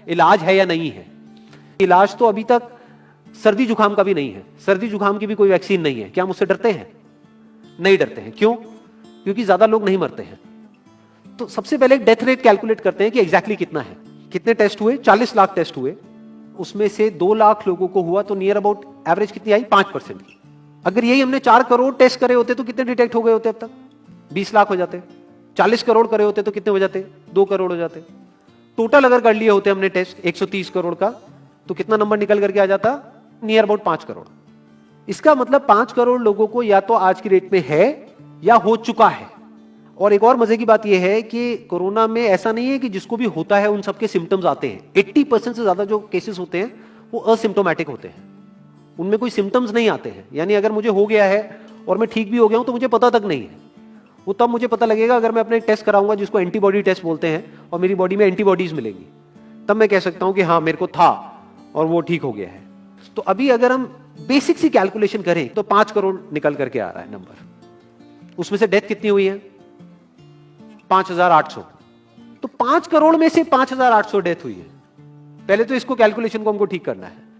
इलाज है या नहीं है। इलाज तो अभी तक सर्दी जुकाम का भी नहीं है, सर्दी जुकाम की भी कोई वैक्सीन नहीं है। क्या हम उससे डरते हैं? नहीं डरते हैं। क्यों? क्योंकि ज्यादा लोग नहीं मरते हैं। तो सबसे पहले डेथ रेट कैलकुलेट करते हैं कि एग्जैक्टली कितना है। कितने टेस्ट हुए? 40 लाख टेस्ट हुए, उसमें से 2 लाख लोगों को हुआ, तो नियर अबाउट एवरेज कितनी आई? 5% की। अगर यही हमने 4 करोड़ टेस्ट करे होते तो कितने डिटेक्ट हो गए होते अब तक? 20 लाख हो जाते। 40 करोड़ करे होते तो कितने हो जाते? 2 करोड़ हो जाते। टोटल अगर कर लिए होते हमने टेस्ट 130 करोड़ का, तो कितना नंबर निकल करके आ जाता? Near about 5 crore. इसका मतलब 5 करोड़ लोगों को या तो आज की डेट में है या हो चुका है। और एक और मजे की बात यह है कि कोरोना में ऐसा नहीं है कि जिसको भी होता है उन सबके सिम्टम्स आते हैं। 80% से ज्यादा जो केसेस होते हैं वो असिम्टोमेटिक होते हैं, उनमें कोई सिम्टम्स नहीं आते हैं। यानी अगर मुझे हो गया है और मैं ठीक भी हो गया हूं तो मुझे पता तक नहीं है। वो तब मुझे पता लगेगा अगर मैं अपने टेस्ट कराऊंगा जिसको एंटीबॉडी टेस्ट बोलते हैं, और मेरी बॉडी में एंटीबॉडीज मिलेंगी, तब मैं कह सकता हूं कि हाँ मेरे को था और वो ठीक हो गया है। तो अभी अगर हम बेसिक सी कैलकुलेशन करें तो 5 करोड़ निकल करके आ रहा है नंबर। उसमें से डेथ कितनी हुई है? 5,800। तो 5 करोड़ में से 5,800 डेथ हुई है। पहले तो इसको कैलकुलेशन को हमको ठीक करना है।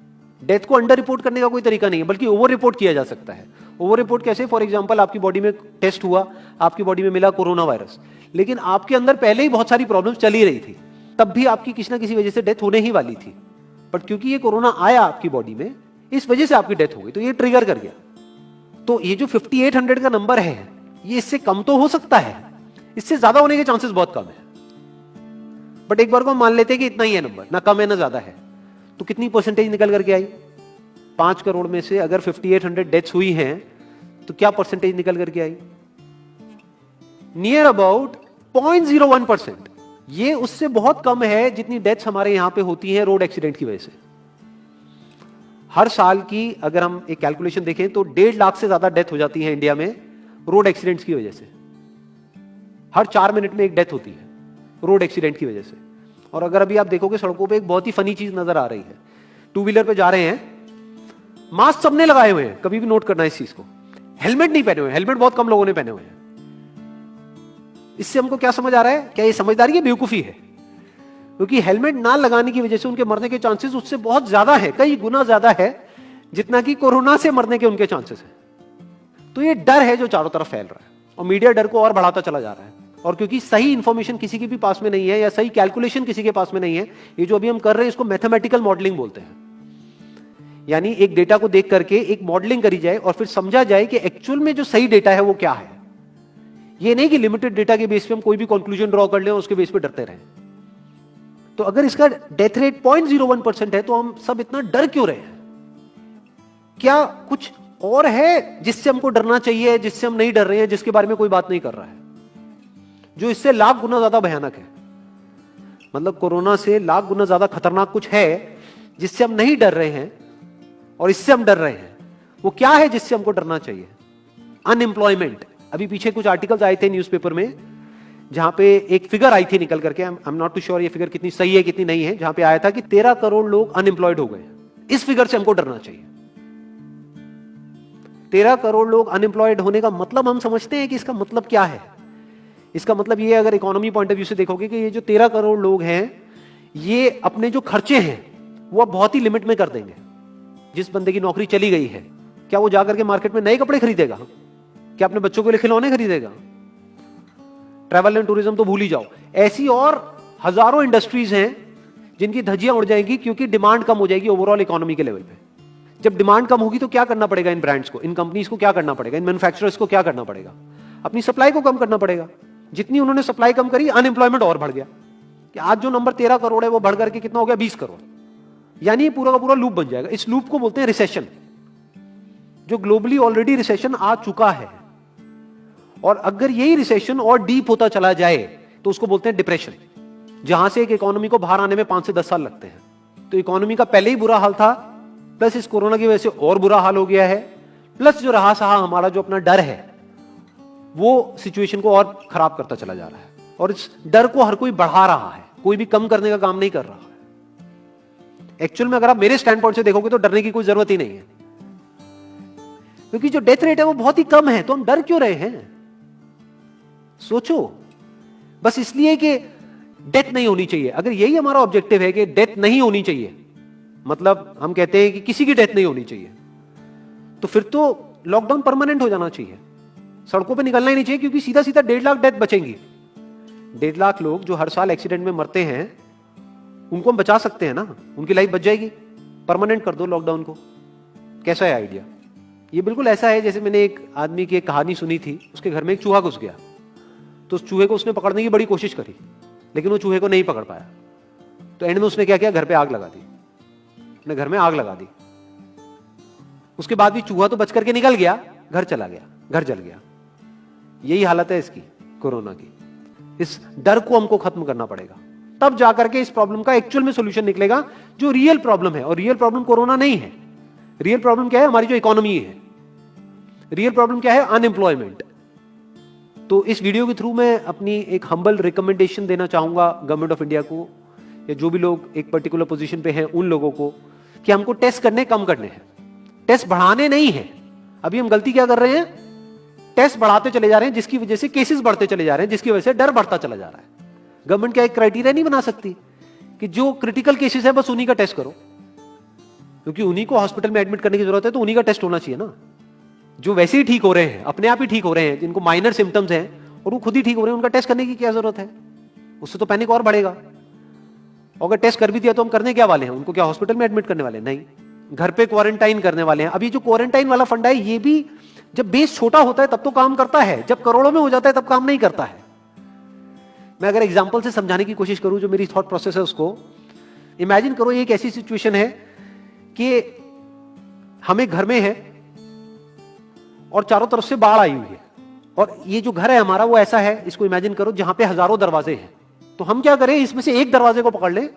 डेथ को अंडर रिपोर्ट करने का कोई तरीका नहीं है, बल्कि ओवर रिपोर्ट किया जा सकता है। ओवर रिपोर्ट कैसे? फॉर एग्जांपल आपकी बॉडी में टेस्ट हुआ, आपकी बॉडी में मिला कोरोना वायरस, लेकिन आपके अंदर पहले ही बहुत सारी प्रॉब्लम्स चली रही थी, तब भी आपकी किसी ना किसी वजह से डेथ होने ही वाली थी। बट क्योंकि ये कोरोना आया आपकी बॉडी में, इस वजह से आपकी डेथ हो गई, तो ये ट्रिगर कर गया। तो ये जो 5800 का नंबर है, ये इससे कम तो हो सकता है, इससे ज्यादा होने के चांसेस बहुत कम है। बट एक बार को हम मान लेते हैं कि इतना ही है नंबर, ना कम है ना ज्यादा है, तो कितनी परसेंटेज निकल करके आई? 5 करोड़ में से अगर 5800 डेथ्स हुई हैं तो क्या परसेंटेज निकल करके आई? Near about 0.01%। ये उससे बहुत कम है जितनी डेथ्स हमारे यहां पे होती हैं रोड एक्सीडेंट की वजह से। हर साल की अगर हम एक कैलकुलेशन देखें तो 1.5 लाख से ज्यादा डेथ हो जाती है इंडिया में रोड एक्सीडेंट्स की वजह से। हर 4 मिनट में एक डेथ होती है रोड एक्सीडेंट की वजह से। और अगर अभी आप देखोगे सड़कों पे एक बहुत ही फनी चीज नजर आ रही है। 2 व्हीलर पे जा रहे हैं, मास्क सबने लगाए हुए हैं, कभी भी नोट करना इस चीज को। हेलमेट नहीं पहने हुए, हेलमेट बहुत कम लोगों ने पहने हुए हैं। इससे हमको क्या समझ आ रहा है? क्या ये समझदारी है, बेवकूफी है? क्योंकि हेलमेट ना लगाने की वजह से उनके मरने के चांसेस उससे बहुत ज्यादा है, कई गुना ज्यादा है जितना कि कोरोना से मरने के उनके चांसेस है। तो ये डर है जो चारों तरफ फैल रहा है, और मीडिया डर को और बढ़ाता चला जा रहा है। और क्योंकि सही इंफॉर्मेशन किसी के भी पास में नहीं है, या सही कैलकुलेशन किसी के पास में नहीं है, ये जो अभी हम कर रहे हैं इसको मैथमेटिकल मॉडलिंग बोलते हैं। यानी एक डेटा को देख करके एक मॉडलिंग करी जाए और फिर समझा जाए कि एक्चुअल में जो सही डेटा है वो क्या है। ये नहीं कि लिमिटेड डेटा के बेस पे हम कोई भी कंक्लूजन ड्रॉ कर लें और उसके बेस पे डरते रहें। तो अगर इसका डेथ रेट 0.01% है तो हम सब इतना डर क्यों रहे हैं? क्या कुछ और है जिससे हमको डरना चाहिए, जिससे हम नहीं डर रहे हैं, जिसके बारे में कोई बात नहीं कर रहा है, जो इससे लाख गुना ज्यादा भयानक है? मतलब कोरोना से लाख गुना ज्यादा खतरनाक कुछ है जिससे हम नहीं डर रहे हैं और इससे हम डर रहे हैं। वो क्या है जिससे हमको डरना चाहिए? अनएम्प्लॉयमेंट। अभी पीछे कुछ आर्टिकल्स आए थे न्यूज़पेपर में जहां पे एक फिगर आई थी निकल करके, I am not too sure ये फिगर कितनी सही है कितनी नहीं है, जहां पे आया था कि 13 करोड़ लोग अनएम्प्लॉयड हो गए। इस फिगर से हमको डरना चाहिए। 13 करोड़ लोग अनएम्प्लॉयड होने का मतलब हम समझते हैं कि इसका मतलब क्या है? इसका मतलब ये, अगर इकोनॉमी पॉइंट ऑफ व्यू से देखोगे, कि ये जो 13 करोड़ लोग हैं ये अपने जो खर्चे हैं वो बहुत ही लिमिट में कर देंगे। जिस बंदे की नौकरी चली गई है, क्या वो जाकर के मार्केट में नए कपड़े खरीदेगा? क्या अपने बच्चों के लिए खिलौने खरीदेगा? ट्रैवल एंड टूरिज्म तो भूल ही जाओ। ऐसी और हजारों इंडस्ट्रीज हैं जिनकी धज्जियां उड़ जाएंगी क्योंकि डिमांड कम हो जाएगी ओवरऑल इकोनॉमी के लेवल पे। जब डिमांड कम होगी तो क्या करना पड़ेगा इन ब्रांड्स को, इन कंपनीज को क्या करना पड़ेगा, इन मैन्युफैक्चरर्स को क्या करना पड़ेगा? अपनी सप्लाई को कम करना पड़ेगा। जितनी उन्होंने सप्लाई कम करी, अनएम्प्लॉयमेंट और बढ़ गया। कि आज जो नंबर 13 करोड़ है वो बढ़ करके कितना हो गया? 20 करोड़। यानी पूरा का पूरा लूप बन जाएगा। इस लूप को बोलते हैं रिसेशन, जो ग्लोबली ऑलरेडी रिसेशन आ चुका है। और अगर यही रिसेशन और डीप होता चला जाए तो उसको बोलते हैं डिप्रेशन, जहां से एक इकोनॉमी को बाहर आने में 5 से 10 साल लगते हैं। तो इकोनॉमी का पहले ही बुरा हाल था, प्लस इस कोरोना की वजह से और बुरा हाल हो गया है, प्लस जो रहा सहा हमारा जो अपना डर है वो सिचुएशन को और खराब करता चला जा रहा है। और इस डर को हर कोई बढ़ा रहा है, कोई भी कम करने का काम नहीं कर रहा है। एक्चुअल में अगर आप मेरे स्टैंड पॉइंट से देखोगे तो डरने की कोई जरूरत ही नहीं है, क्योंकि जो डेथ रेट है वो बहुत ही कम है। तो हम डर क्यों रहे हैं? सोचो। बस इसलिए कि डेथ नहीं होनी चाहिए। अगर यही हमारा ऑब्जेक्टिव है कि डेथ नहीं होनी चाहिए, मतलब हम कहते हैं कि किसी की डेथ नहीं होनी चाहिए, तो फिर तो लॉकडाउन परमानेंट हो जाना चाहिए, सड़कों पे निकलना ही नहीं चाहिए, क्योंकि सीधा सीधा 1.5 लाख डेथ बचेंगी। 1.5 लाख लोग जो हर साल एक्सीडेंट में मरते हैं, उनको हम बचा सकते हैं ना, उनकी लाइफ बच जाएगी। परमानेंट कर दो लॉकडाउन को। कैसा है आइडिया? ये बिल्कुल ऐसा है जैसे मैंने एक आदमी की एक कहानी सुनी थी, उसके घर में एक चूहा घुस गया, तो उस चूहे को उसने पकड़ने की बड़ी कोशिश करी, लेकिन वो चूहे को नहीं पकड़ पाया। तो एंड में उसने क्या किया, घर पे आग लगा दी, अपने घर में आग लगा दी। उसके बाद भी चूहा तो बच करके निकल गया, घर चला गया, घर जल गया। यही हालत है इसकी, कोरोना की। इस डर को हमको खत्म करना पड़ेगा, तब जाकर के इस प्रॉब्लम का एक्चुअल में सॉल्यूशन निकलेगा, जो रियल प्रॉब्लम है। और रियल प्रॉब्लम कोरोना नहीं है। रियल प्रॉब्लम क्या है? हमारी जो इकोनॉमी है। रियल प्रॉब्लम क्या है? अनएम्प्लॉयमेंट। तो इस वीडियो के थ्रू मैं अपनी एक हम्बल रिकमेंडेशन देना चाहूंगा गवर्नमेंट ऑफ इंडिया को, या जो भी लोग एक पर्टिकुलर पोजीशन पे हैं उन लोगों को, कि हमको टेस्ट करने कम करने हैं, टेस्ट बढ़ाने नहीं है। अभी हम गलती क्या कर रहे हैं? टेस्ट बढ़ाते चले जा रहे हैं, जिसकी वजह से केसेस बढ़ते चले जा रहे हैं, जिसकी वजह से डर बढ़ता चला जा रहा है। गवर्नमेंट क्या एक क्राइटेरिया नहीं बना सकती कि जो क्रिटिकल केसेस है बस उन्हीं का टेस्ट करो, क्योंकि उन्हीं को हॉस्पिटल में एडमिट करने की जरूरत है, तो उन्हीं का टेस्ट होना चाहिए ना। जो वैसे ही ठीक हो रहे हैं, अपने आप ही ठीक हो रहे हैं, जिनको माइनर सिम्टम्स हैं और वो खुद ही ठीक हो रहे हैं, उनका टेस्ट करने की क्या जरूरत है? उससे तो पैनिक और बढ़ेगा। और अगर टेस्ट कर भी दिया तो हम करने क्या वाले हैं? उनको क्या हॉस्पिटल में एडमिट करने वाले हैं? नहीं, घर पे क्वारंटाइन करने वाले हैं। अभी जो क्वारंटाइन वाला फंडा है, ये भी जब बेस छोटा होता है तब तो काम करता है, जब करोड़ों में हो जाता है तब काम नहीं करता है। मैं अगर एग्जांपल से समझाने की कोशिश करूं, जो मेरी थॉट प्रोसेस है उसको इमेजिन करो। एक ऐसी सिचुएशन है कि हम एक घर में है और चारों तरफ से बाढ़ आई हुई है, और ये जो घर है हमारा वो ऐसा है, इसको इमेजिन करो, जहां पे हजारों दरवाजे हैं। तो हम क्या करें, इसमें से एक दरवाजे को पकड़ लें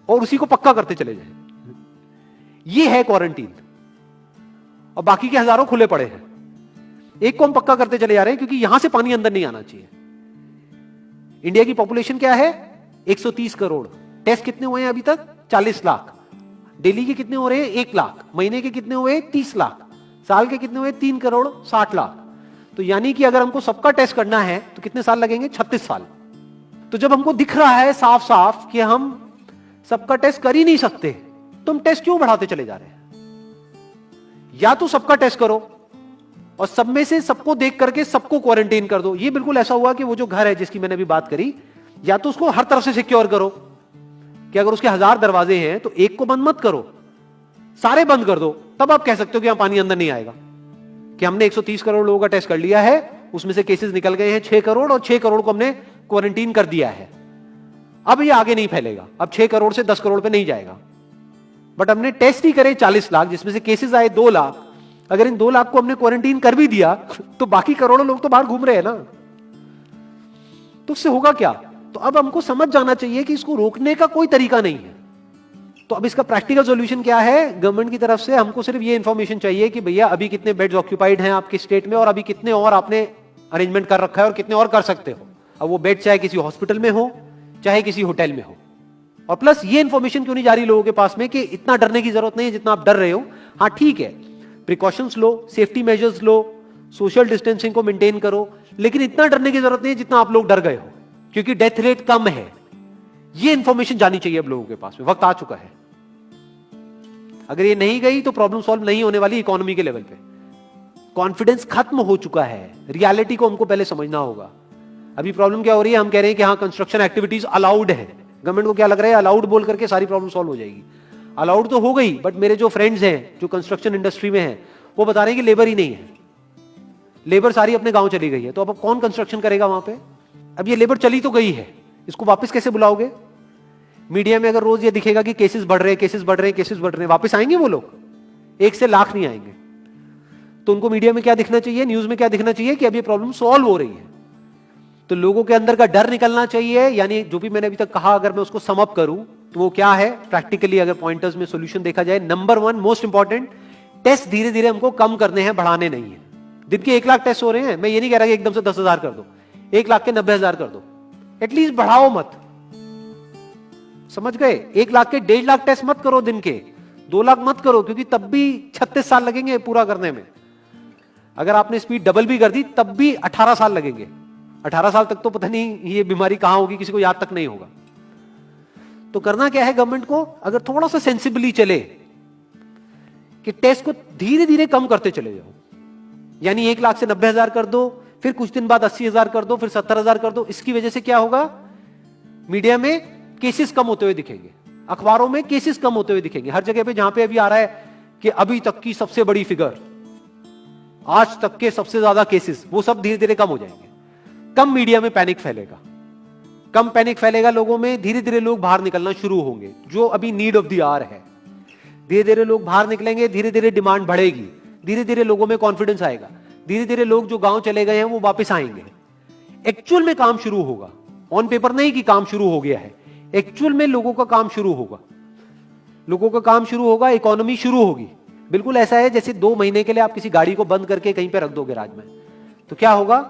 और उसी को पक्का करते चले जाएं। ये है क्वारंटीन, और बाकी के हजारों खुले पड़े हैं। एक को हम पक्का करते चले जा रहे हैं, क्योंकि यहां से पानी अंदर नहीं आना चाहिए। इंडिया की पॉपुलेशन क्या है? 130 करोड़। टेस्ट कितने हुए हैं अभी तक? 40 लाख। दिल्ली के कितने हो रहे हैं? 1 लाख। महीने के कितने हुए? 30 लाख। साल के कितने हुए? 3 करोड़ 60 लाख। तो यानी कि अगर हमको सबका टेस्ट करना है तो कितने साल लगेंगे? 36 साल। तो जब हमको दिख रहा है साफ साफ कि हम सबका टेस्ट कर ही नहीं सकते, तो हम टेस्ट क्यों बढ़ाते चले जा रहे हैं? या तो सबका टेस्ट करो और सब में से सबको देख करके सबको क्वारंटाइन कर दो। ये बिल्कुल ऐसा हुआ कि वो जो घर है जिसकी मैंने अभी बात करी, या तो उसको हर तरफ से सिक्योर करो कि अगर उसके 1000 दरवाजे हैं तो एक को बंद मत करो, सारे बंद कर दो। तब आप कह सकते हो कि यहां पानी अंदर नहीं आएगा, कि हमने 130 करोड़ लोगों का टेस्ट कर लिया है, उसमें से केसेस निकल गए हैं 6 करोड़, और 6 करोड़ को हमने क्वारंटीन कर दिया है। अब ये आगे नहीं फैलेगा, अब 6 करोड़ से 10 करोड़ पे नहीं जाएगा। बट हमने टेस्ट ही करे 40 लाख, जिसमें से केसेस आए 2 लाख। अगर इन 2 लाख को हमने क्वारंटीन कर भी दिया तो बाकी करोड़ों लोग तो बाहर घूम रहे हैं ना। तो उससे होगा क्या? तो अब हमको समझ जाना चाहिए कि इसको रोकने का कोई तरीका नहीं है। तो अब इसका प्रैक्टिकल सॉल्यूशन क्या है? गवर्नमेंट की तरफ से हमको सिर्फ ये इंफॉर्मेशन चाहिए कि भैया अभी कितने बेड्स ऑक्यूपाइड हैं आपके स्टेट में, और अभी कितने और आपने अरेंजमेंट कर रखा है, और कितने और कर सकते हो। अब वो बेड चाहे किसी हॉस्पिटल में हो चाहे किसी होटल में हो। और प्लस ये इंफॉर्मेशन क्यों नहीं जा रही लोगों के पास में कि इतना डरने की जरूरत नहीं है जितना आप डर रहे हो। हाँ ठीक है, प्रिकॉशंस लो, सेफ्टी मेजर्स लो, सोशल डिस्टेंसिंग को मेंटेन करो, लेकिन इतना डरने की जरूरत नहीं है जितना आप लोग डर गए हो, क्योंकि डेथ रेट कम है। ये इंफॉर्मेशन जानी चाहिए अब लोगों के पास में, वक्त आ चुका है। अगर ये नहीं गई तो प्रॉब्लम सॉल्व नहीं होने वाली इकोनॉमी के लेवल पे। कॉन्फिडेंस खत्म हो चुका है, रियलिटी को हमको पहले समझना होगा। अभी प्रॉब्लम क्या हो रही है? हम कह रहे हैं कि हाँ कंस्ट्रक्शन एक्टिविटीज अलाउड है। गवर्नमेंट को क्या लग रहा है? अलाउड बोल करके सारी प्रॉब्लम सॉल्व हो जाएगी। अलाउड तो हो गई, बट मेरे जो फ्रेंड्स हैं जो कंस्ट्रक्शन इंडस्ट्री में हैं, वो बता रहे हैं कि लेबर ही नहीं है, लेबर सारी अपने गांव चली गई है। तो अब कौन कंस्ट्रक्शन करेगा वहां पे? अब ये लेबर चली तो गई है, इसको वापस कैसे बुलाओगे? मीडिया में अगर रोज ये दिखेगा कि केसेस बढ़ रहे हैं, केसेस बढ़ रहे हैं, केसेस बढ़ रहे हैं, वापस आएंगे वो लोग? 1 से लाख नहीं आएंगे। तो उनको मीडिया में क्या दिखना चाहिए, न्यूज में क्या दिखना चाहिए? कि अब ये प्रॉब्लम सॉल्व हो रही है। तो लोगों के अंदर का डर निकलना चाहिए। यानी जो भी मैंने अभी तक कहा, अगर मैं उसको सम अप करूं तो वो क्या है प्रैक्टिकली, अगर पॉइंटर्स में सॉल्यूशन देखा जाए। नंबर 1 मोस्ट इंपॉर्टेंट, टेस्ट धीरे धीरे हमको कम करने हैं, बढ़ाने नहीं है। दिन के 1 लाख टेस्ट हो रहे हैं, मैं ये नहीं कह रहा कि एकदम से 10,000 कर दो, 1 लाख के 90,000 कर दो, एटलीस्ट बढ़ाओ मत। समझ गए? 1 लाख के 1.5 लाख टेस्ट मत करो दिन के, 2 लाख मत करो, क्योंकि तब भी 36 साल लगेंगे पूरा करने में। अगर आपने स्पीड डबल भी कर दी तब भी 18 साल लगेंगे। 18 साल तक तो पता नहीं ये बीमारी कहां होगी, किसी को याद तक नहीं होगा। तो करना क्या है गवर्नमेंट को, अगर थोड़ा सा सेंसिबली चले कि टेस्ट को धीरे धीरे कम करते चले जाओ, यानी 1 लाख से 90,000 कर दो, फिर कुछ दिन बाद 80,000 कर दो, फिर 70,000 कर दो। इसकी वजह से क्या होगा, मीडिया में केसेस कम होते हुए दिखेंगे, अखबारों में केसेस कम होते हुए दिखेंगे, हर जगह पे जहां पे अभी आ रहा है कि अभी तक की सबसे बड़ी फिगर, आज तक के सबसे ज्यादा केसेस, वो सब धीरे धीरे कम हो जाएंगे। कम मीडिया में पैनिक फैलेगा, कम पैनिक फैलेगा लोगों में, धीरे धीरे लोग बाहर निकलना शुरू होंगे, जो अभी नीड ऑफ द आवर है। धीरे धीरे लोग बाहर निकलेंगे, धीरे धीरे डिमांड बढ़ेगी, धीरे धीरे लोगों में कॉन्फिडेंस आएगा, धीरे धीरे लोग जो गांव चले गए हैं वो वापस आएंगे। एक्चुअल में काम शुरू होगा, ऑन पेपर नहीं कि काम शुरू हो गया है, एक्चुअल में लोगों का काम शुरू होगा, लोगों का काम शुरू होगा, इकोनॉमी शुरू होगी। बिल्कुल ऐसा है जैसे 2 महीने के लिए आप किसी गाड़ी को बंद करके कहीं पे रख दोगे राज में, तो क्या होगा,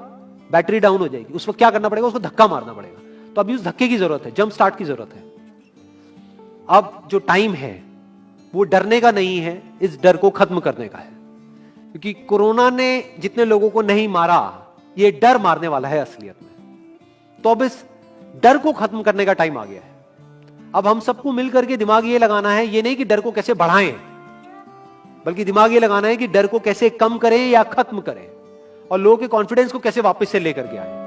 बैटरी डाउन हो जाएगी, उस वक्त क्या करना पड़ेगा, उसको धक्का मारना पड़ेगा। तो अभी उस धक्के की जरूरत है, जंप स्टार्ट की जरूरत है। अब जो टाइम है वो डरने का नहीं है, इस डर को खत्म करने का है, क्योंकि कोरोना ने जितने लोगों को नहीं मारा, ये डर मारने वाला है असलियत में। तो अब इस डर को खत्म करने का टाइम आ गया है। अब हम सबको मिलकर के दिमाग ये लगाना है, ये नहीं कि डर को कैसे बढ़ाएं, बल्कि दिमाग ये लगाना है कि डर को कैसे कम करें या खत्म करें, और लोगों के कॉन्फिडेंस को कैसे वापस से लेकर के आए।